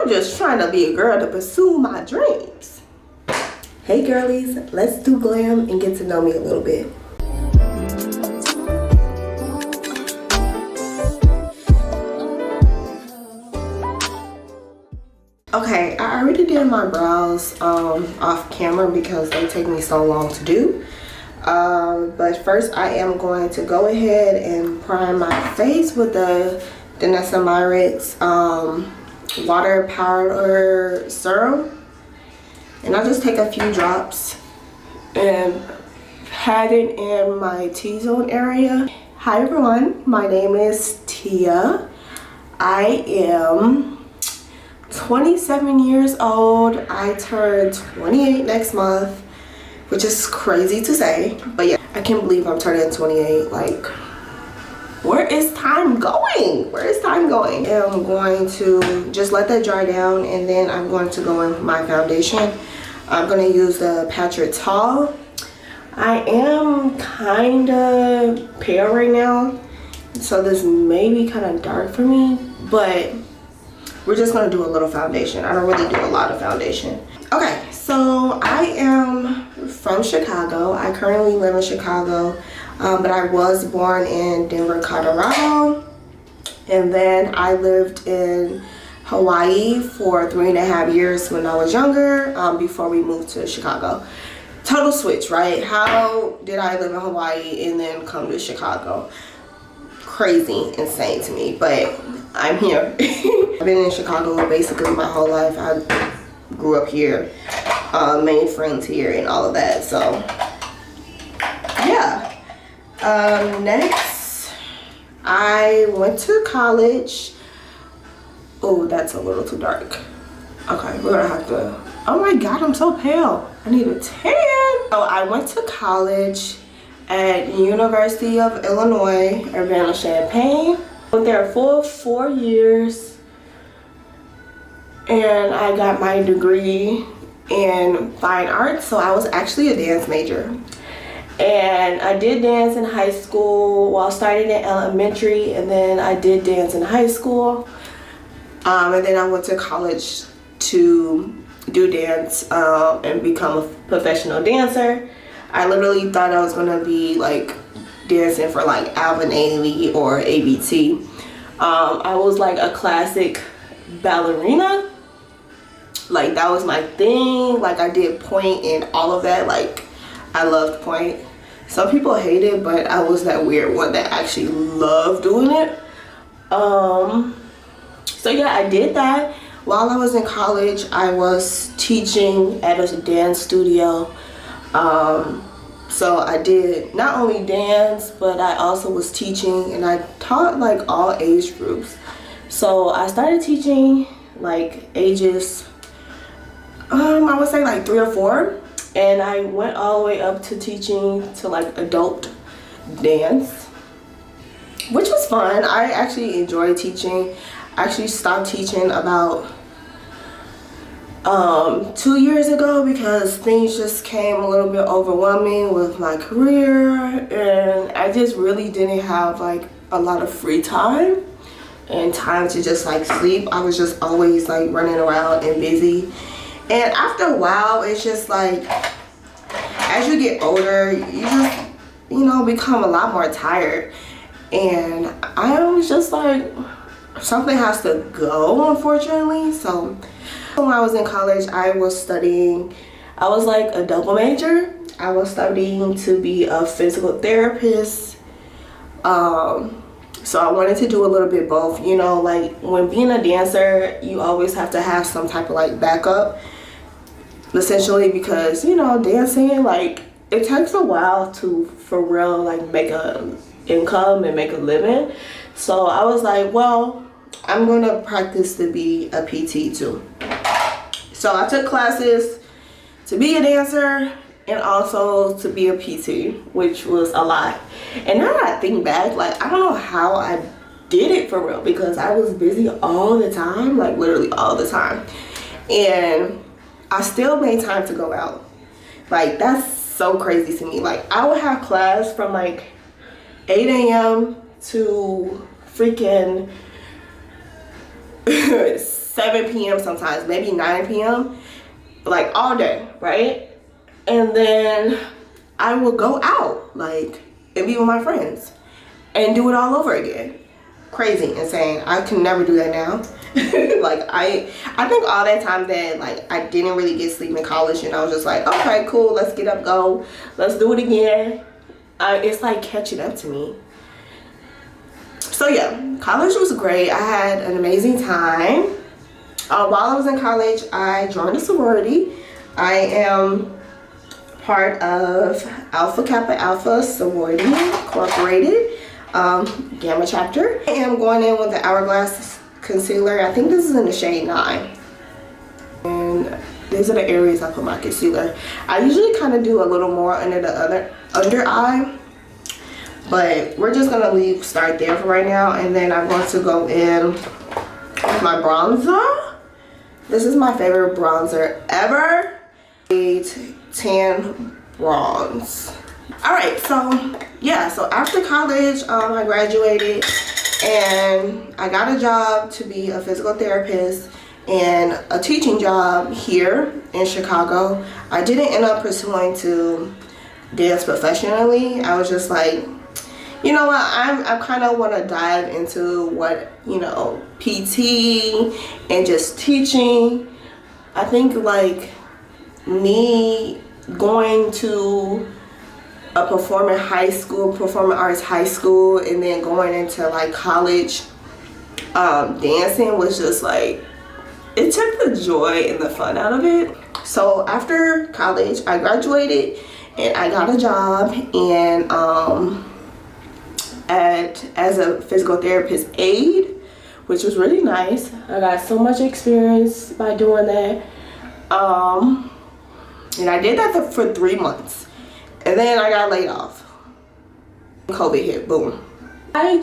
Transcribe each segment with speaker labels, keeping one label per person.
Speaker 1: just trying to be a girl to pursue my dreams. Hey girlies, let's do glam and get to know me a little bit. Okay, I already did my brows off camera because they take me so long to do. But first I am going to go ahead and prime my face with the Myrick's water powder serum. And I'll just take a few drops and pat it in my T-zone area. Hi everyone, my name is Tia. I am 27 years old. I turn 28 next month, which is crazy to say, but yeah, I can't believe I'm turning 28. Like, where is time going? Where is time going? And I'm going to just let that dry down, and then I'm going to go in with my foundation. I'm going to use the Patrick Tall. I am kind of pale right now, so this may be kind of dark for me, but we're just gonna do a little foundation. I don't really do a lot of foundation. Okay, so I am from Chicago. I currently live in Chicago, but I was born in Denver, Colorado. And then I lived in Hawaii for 3.5 years when I was younger, before we moved to Chicago. Total switch, right? How did I live in Hawaii and then come to Chicago? Crazy, insane to me, but I'm here. I've been in Chicago basically my whole life. I grew up here, made friends here and all of that, so yeah. Next, I went to college. Oh, that's a little too dark. Okay, we're gonna have to, oh my god, I'm so pale. I need a tan. So I went to college at University of Illinois, Urbana-Champaign. Went there for 4 years, and I got my degree in fine arts. So I was actually a dance major, and I did dance in high school. Well, I started in elementary, and then I did dance in high school, and then I went to college to do dance and become a professional dancer. I literally thought I was gonna be like dancing for like Alvin Ailey or ABT. I was like a classic ballerina. Like, that was my thing. Like, I did point and all of that. Like, I loved point. Some people hate it, but I was that weird one that actually loved doing it. So yeah, I did that. While I was in college, I was teaching at a dance studio. So I did not only dance, but I also was teaching, and I taught like all age groups. So I started teaching like ages, I would say like 3 or 4, and I went all the way up to teaching to like adult dance, which was fun. I actually enjoyed teaching. I actually stopped teaching about 2 years ago because things just came a little bit overwhelming with my career, and I just really didn't have like a lot of free time and time to just like sleep. I was just always like running around and busy, and after a while it's just like, as you get older, you just, you know, become a lot more tired, and I was just like, something has to go, unfortunately. So when I was in college, I was studying, I was like a double major. I was studying to be a physical therapist. So I wanted to do a little bit both. You know, like when being a dancer, you always have to have some type of like backup, essentially, because, you know, dancing, like, it takes a while to for real like make a income and make a living. So I was like, well, I'm gonna practice to be a PT too. So I took classes to be a dancer and also to be a PT, which was a lot. And now that I think back, like, I don't know how I did it for real, because I was busy all the time, like literally all the time. And I still made time to go out. Like, that's so crazy to me. Like, I would have class from like 8 a.m. to freaking 7 7 p.m. sometimes, maybe 9 p.m. like all day, right? And then I will go out like and be with my friends and do it all over again. Crazy, insane. I can never do that now. Like I think all that time that like I didn't really get sleep in college, and I was just like, okay, cool, let's get up, go, let's do it again. It's like catching up to me. So yeah, college was great. I had an amazing time. While I was in college, I joined a sorority. I am part of Alpha Kappa Alpha Sorority Incorporated, Gamma chapter. I am going in with the Hourglass concealer. I think this is in the shade 9. And these are the areas I put my concealer. I usually kind of do a little more under the under eye, but we're just gonna start there for right now, and then I'm going to go in with my bronzer. This is my favorite bronzer ever. Tan bronze. All right, so yeah, so after college, I graduated and I got a job to be a physical therapist and a teaching job here in Chicago. I didn't end up pursuing to dance professionally. I was just like, you know what, I kind of want to dive into what, you know, PT and just teaching. I think like me going to a performing arts high school and then going into like college dancing was just like, it took the joy and the fun out of it. So after college I graduated and I got a job and as a physical therapist aide, which was really nice. I got so much experience by doing that. And I did that for 3 months. And then I got laid off. COVID hit, boom. I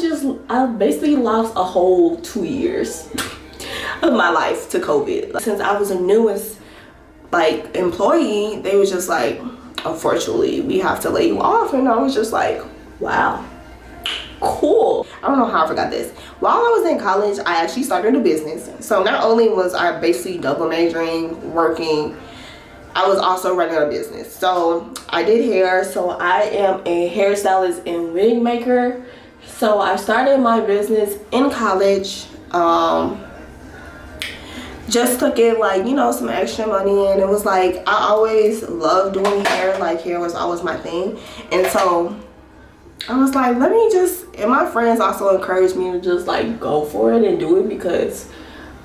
Speaker 1: basically lost a whole 2 years of my life to COVID. Since I was the newest like employee, they was just like, unfortunately, we have to lay you off. And I was just like, wow, cool. I don't know how I forgot this. While I was in college, I actually started a business. So not only was I basically double majoring, working, I was also running a business. So I did hair. So I am a hairstylist and wig maker. So I started my business in college, just to get like, you know, some extra money. And it was like, I always loved doing hair. Like hair was always my thing. And so I was like, let me just, and my friends also encouraged me to just like go for it and do it because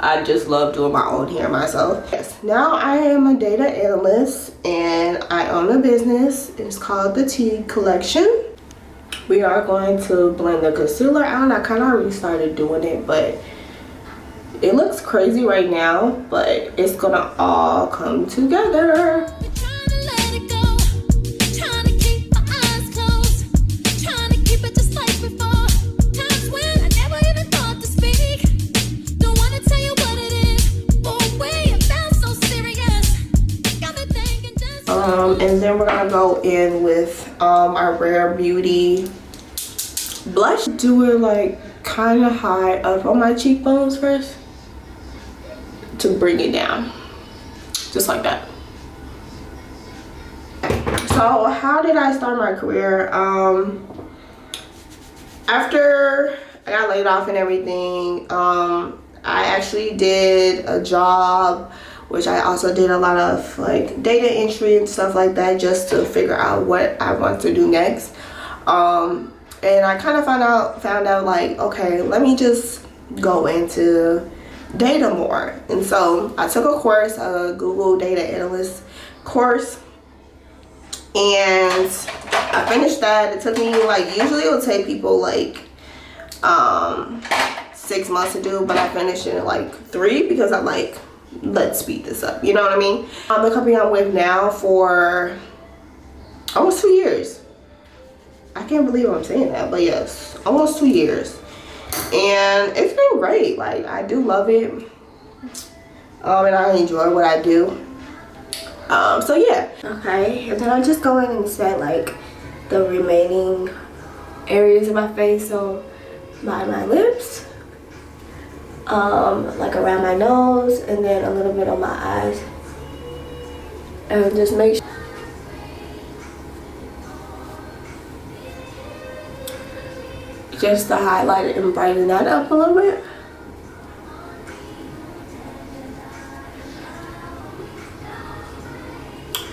Speaker 1: I just love doing my own hair myself. Yes, now I am a data analyst and I own a business. It's called the Tea Collection. We are going to blend the concealer out. I kind of already started doing it, but it looks crazy right now, but it's gonna all come together. And then we're gonna go in with our Rare Beauty blush. Do it like kind of high up on my cheekbones first to bring it down, just like that. So how did I start my career? After I got laid off and everything, I actually did a job, which I also did a lot of like data entry and stuff like that, just to figure out what I want to do next. And I kind of found out like, okay, let me just go into data more. And so I took a course, a Google Data Analyst course, and I finished that. It took me like, usually it would take people like 6 months to do, but I finished it in like 3 because I'm like, let's speed this up, you know what I mean? The company I'm with now for almost 2 years. I can't believe I'm saying that, but yes, almost 2 years. And it's been great. Like, I do love it. And I enjoy what I do. So yeah. Okay, and then I just go in and set like the remaining areas of my face. So by my lips, like around my nose, and then a little bit on my eyes. And just make sure just to highlight it and brighten that up a little bit.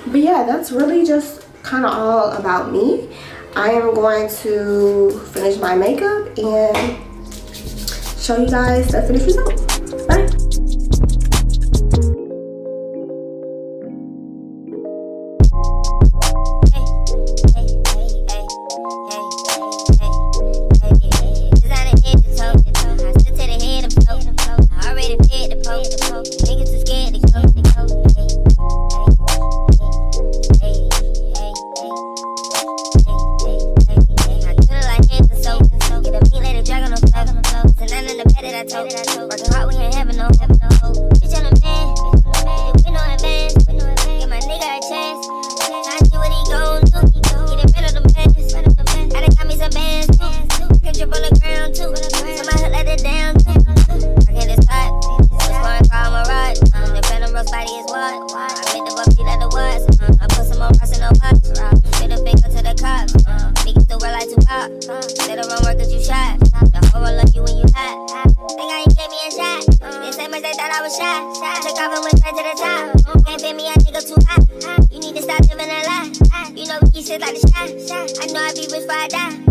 Speaker 1: But yeah, that's really just kind of all about me. I am going to finish my makeup and show you guys the finished result. Bye. You need to stop living a lie. You know we keep shit like the shot. I know I be rich before I die.